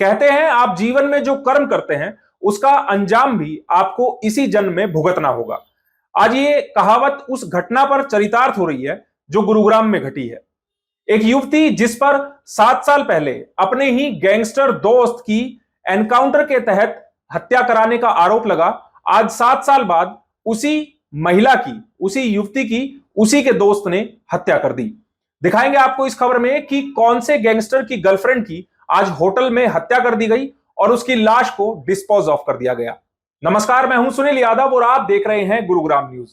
कहते हैं आप जीवन में जो कर्म करते हैं उसका अंजाम भी आपको इसी जन्म में भुगतना होगा। आज ये कहावत उस घटना पर चरितार्थ हो रही है जो गुरुग्राम में घटी है। एक युवती जिस पर 7 साल पहले अपने ही गैंगस्टर दोस्त की एनकाउंटर के तहत हत्या कराने का आरोप लगा, आज 7 साल बाद उसी महिला की, उसी युवती की, उसी के दोस्त ने हत्या कर दी। दिखाएंगे आपको इस खबर में कि कौन से गैंगस्टर की गर्लफ्रेंड की आज होटल में हत्या कर दी गई और उसकी लाश को डिस्पोज ऑफ कर दिया गया। नमस्कार, मैं हूं सुनील यादव और आप देख रहे हैं गुरुग्राम न्यूज।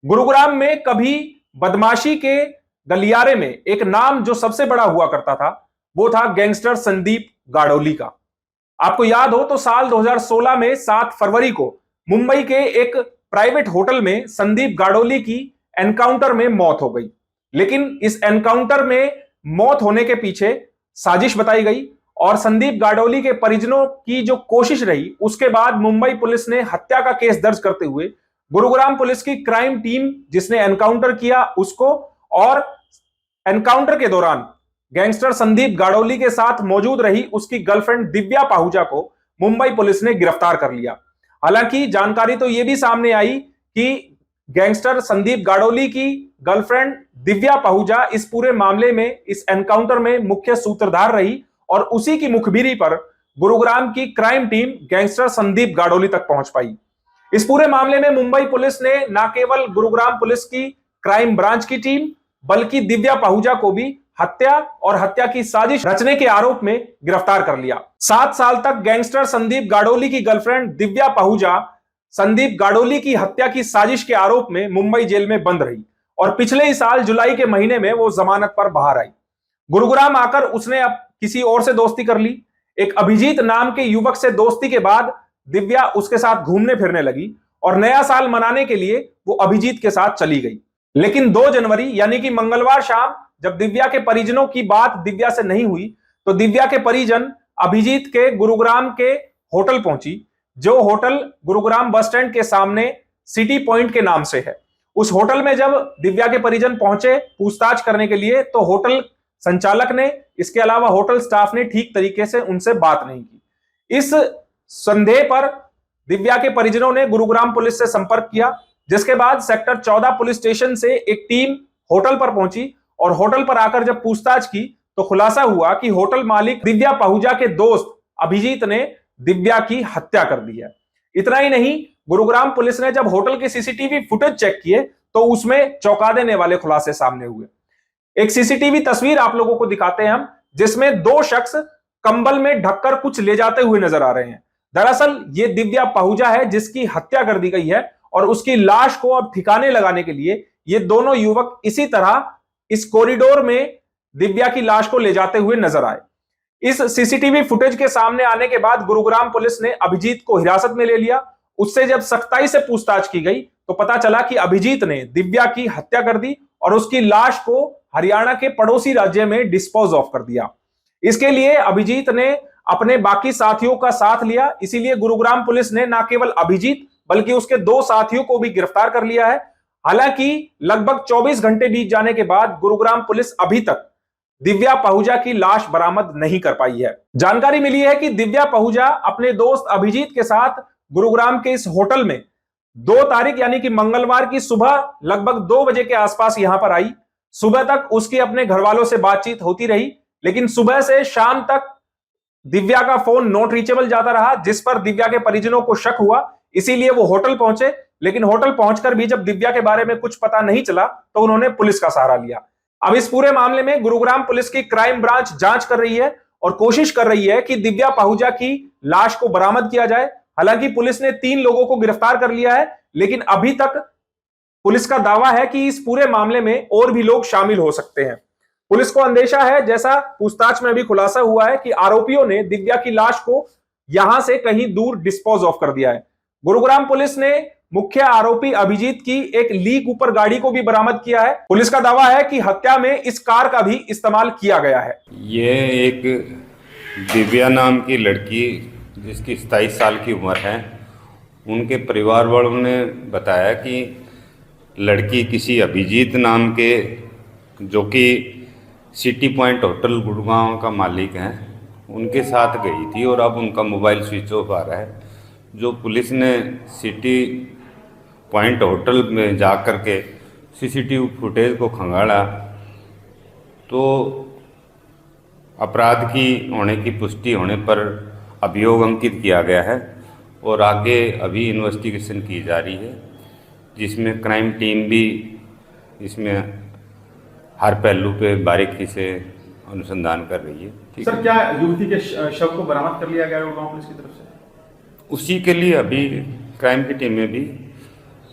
गुरुग्राम में कभी बदमाशी के गलियारे में एक नाम जो सबसे बड़ा हुआ करता था वो था गैंगस्टर संदीप गाड़ोली का। आपको याद हो तो साल 2016 में 7 फरवरी को मुंबई के एक प्राइवेट होटल में संदीप गाड़ोली की एनकाउंटर में मौत हो गई। लेकिन इस एनकाउंटर में मौत होने के पीछे साजिश बताई गई और संदीप गाड़ोली के परिजनों की जो कोशिश रही, उसके बाद मुंबई पुलिस ने हत्या का केस दर्ज करते हुए गुरुग्राम पुलिस की क्राइम टीम जिसने एनकाउंटर किया उसको और एनकाउंटर के दौरान गैंगस्टर संदीप गाड़ोली के साथ मौजूद रही उसकी गर्लफ्रेंड दिव्या पाहुजा को मुंबई पुलिस ने गिरफ्तार कर लिया। हालांकि जानकारी तो यह भी सामने आई कि गैंगस्टर संदीप गाड़ोली की गर्लफ्रेंड दिव्या पाहुजा इस पूरे मामले में, इस एनकाउंटर में मुख्य सूत्रधार रही और उसी की मुखबिरी पर गुरुग्राम की क्राइम टीम गैंगस्टर संदीप गाड़ोली तक पहुंच पाई। इस पूरे मामले में मुंबई पुलिस ने न केवल गुरुग्राम पुलिस की क्राइम ब्रांच की टीम बल्कि दिव्या पाहुजा को भी हत्या और हत्या की साजिश रचने के आरोप में गिरफ्तार कर लिया। 7 साल तक गैंगस्टर संदीप गाड़ोली की गर्लफ्रेंड दिव्या पाहुजा संदीप गाड़ोली की हत्या की साजिश के आरोप में मुंबई जेल में बंद रही और पिछले ही साल जुलाई के महीने में वो जमानत पर बाहर आई। गुरुग्राम आकर उसने अब किसी और से दोस्ती कर ली। एक अभिजीत नाम के युवक से दोस्ती के बाद दिव्या उसके साथ घूमने फिरने लगी और नया साल मनाने के लिए वो अभिजीत के साथ चली गई। लेकिन 2 जनवरी यानी कि मंगलवार शाम जब दिव्या के परिजनों की बात दिव्या से नहीं हुई तो दिव्या के परिजन अभिजीत के गुरुग्राम के होटल पहुंची, जो होटल गुरुग्राम बस स्टैंड के सामने सिटी पॉइंट के नाम से है। उस होटल में जब दिव्या के परिजन पहुंचे पूछताछ करने के लिए तो होटल संचालक ने, इसके अलावा होटल स्टाफ ने ठीक तरीके से उनसे बात नहीं की। इस संदेह पर दिव्या के परिजनों ने गुरुग्राम पुलिस से संपर्क किया, जिसके बाद सेक्टर 14 पुलिस स्टेशन से एक टीम होटल पर पहुंची और होटल पर आकर जब पूछताछ की तो खुलासा हुआ कि होटल मालिक दिव्या पाहुजा के दोस्त अभिजीत ने दिव्या की हत्या कर दी है। इतना ही नहीं, गुरुग्राम पुलिस ने जब होटल के सीसीटीवी फुटेज चेक किए तो उसमें चौंका देने वाले खुलासे सामने हुए। एक सीसीटीवी तस्वीर आप लोगों को दिखाते हैं हम, जिसमें 2 शख्स कंबल में ढककर कुछ ले जाते हुए नजर आ रहे हैं। दरअसल ये दिव्या पाहुजा है जिसकी हत्या कर दी गई है और उसकी लाश को अब ठिकाने लगाने के लिए ये दोनों युवक इसी तरह इस कॉरिडोर में दिव्या की लाश को ले जाते हुए नजर आए। इस सीसीटीवी फुटेज के सामने आने के बाद गुरुग्राम पुलिस ने अभिजीत को हिरासत में ले लिया। उससे जब सख्ताई से पूछताछ की गई तो पता चला कि अभिजीत ने दिव्या की हत्या कर दी और उसकी लाश को हरियाणा के पड़ोसी राज्य में डिस्पोज ऑफ कर दिया। इसके लिए अभिजीत ने अपने बाकी साथियों का साथ लिया, इसीलिए गुरुग्राम पुलिस ने न केवल अभिजीत बल्कि उसके 2 साथियों को भी गिरफ्तार कर लिया है। हालांकि लगभग 24 घंटे बीत जाने के बाद गुरुग्राम पुलिस अभी तक दिव्या पाहुजा की लाश बरामद नहीं कर पाई है। जानकारी मिली है कि दिव्या पाहुजा अपने दोस्त अभिजीत के साथ गुरुग्राम के इस होटल में 2 तारीख यानी कि मंगलवार की सुबह लगभग 2 बजे के आसपास यहां पर आई। सुबह तक उसकी अपने घर वालों से बातचीत होती रही, लेकिन सुबह से शाम तक दिव्या का फोन नॉट रीचेबल जाता रहा, जिस पर दिव्या के परिजनों को शक हुआ। इसीलिए वो होटल पहुंचे, लेकिन होटल पहुंचकर भी जब दिव्या के बारे में कुछ पता नहीं चला तो उन्होंने पुलिस का सहारा लिया। अब इस पूरे मामले में गुरुग्राम पुलिस की क्राइम ब्रांच जांच कर रही है और कोशिश कर रही है कि दिव्या पाहुजा की लाश को बरामद किया जाए। हालांकि पुलिस ने 3 लोगों को गिरफ्तार कर लिया है, लेकिन अभी तक पुलिस का दावा है कि इस पूरे मामले में और भी लोग शामिल हो सकते हैं। पुलिस को अंदेशा है, जैसा पूछताछ में भी खुलासा हुआ है, कि आरोपियों ने दिव्या की लाश को यहां से कहीं दूर डिस्पोज ऑफ कर दिया है। गुरुग्राम पुलिस ने मुख्य आरोपी अभिजीत की एक लीक ऊपर गाड़ी को भी बरामद किया है। पुलिस का दावा है कि हत्या में इस कार का भी इस्तेमाल किया गया है। ये एक दिव्या नाम की लड़की जिसकी 27 साल की उम्र है, उनके परिवार वालों ने बताया कि लड़की किसी अभिजीत नाम के, जो कि सिटी पॉइंट होटल गुड़गांव का मालिक हैं, उनके साथ गई थी और अब उनका मोबाइल स्विच ऑफ आ रहा है। जो पुलिस ने सिटी पॉइंट होटल में जा कर के सीसीटीवी फुटेज को खंगाला तो अपराध की होने की पुष्टि होने पर अभियोग अंकित किया गया है और आगे अभी इन्वेस्टिगेशन की जा रही है, जिसमें क्राइम टीम भी इसमें हर पहलू पे बारीकी से अनुसंधान कर रही है। ठीक सर, है? क्या युवती के शव को बरामद कर लिया गया गुड़गांव पुलिस की तरफ से? उसी के लिए अभी क्राइम की टीमें भी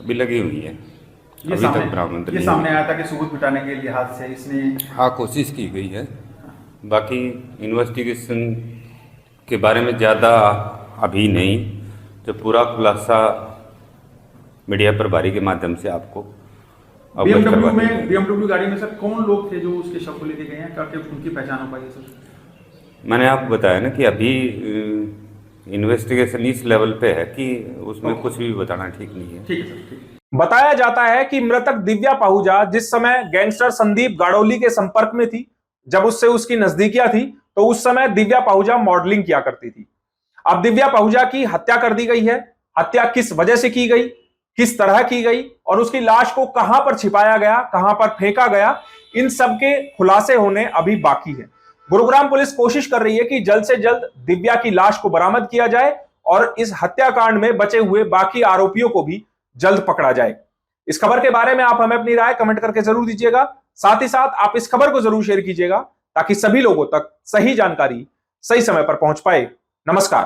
अभी लगी हुई है। अभी तक बरामद ये नहीं सामने हुई। आया था कि सबूत मिटाने के लिहाज से इसने हाँ, कोशिश की गई है। बाकी इन्वेस्टिगेशन के बारे में ज़्यादा अभी नहीं, जो पूरा खुलासा मीडिया प्रभारी के माध्यम से आपको अवगत करवा दिया जाएगा। बीएमडब्ल्यू गाड़ी में सर कौन लोग थे जो उसके शव को लेके गए हैं, क्या उनकी पहचान हो पाई है सर? मैंने आपको बताया ना कि अभी इन्वेस्टिगेशन इस लेवल पे है कि उसमें कुछ भी बताना ठीक नहीं है। ठीक है सर, ठीक है। बताया जाता है कि मृतक दिव्या पाहुजा जिस समय गैंगस्टर संदीप गाड़ोली के संपर्क में थी, जब उससे उसकी नजदीकियां थी, तो उस समय दिव्या पाहुजा मॉडलिंग किया करती थी। अब दिव्या पाहुजा की हत्या कर दी गई है। हत्या किस वजह से की गई, किस तरह की गई और उसकी लाश को कहां पर छिपाया गया, कहां पर फेंका गया, इन सब के खुलासे होने अभी बाकी है। गुरुग्राम पुलिस कोशिश कर रही है कि जल्द से जल्द दिव्या की लाश को बरामद किया जाए और इस हत्याकांड में बचे हुए बाकी आरोपियों को भी जल्द पकड़ा जाए। इस खबर के बारे में आप हमें अपनी राय कमेंट करके जरूर दीजिएगा। साथ ही साथ आप इस खबर को जरूर शेयर कीजिएगा ताकि सभी लोगों तक सही जानकारी सही समय पर पहुंच पाए। नमस्कार।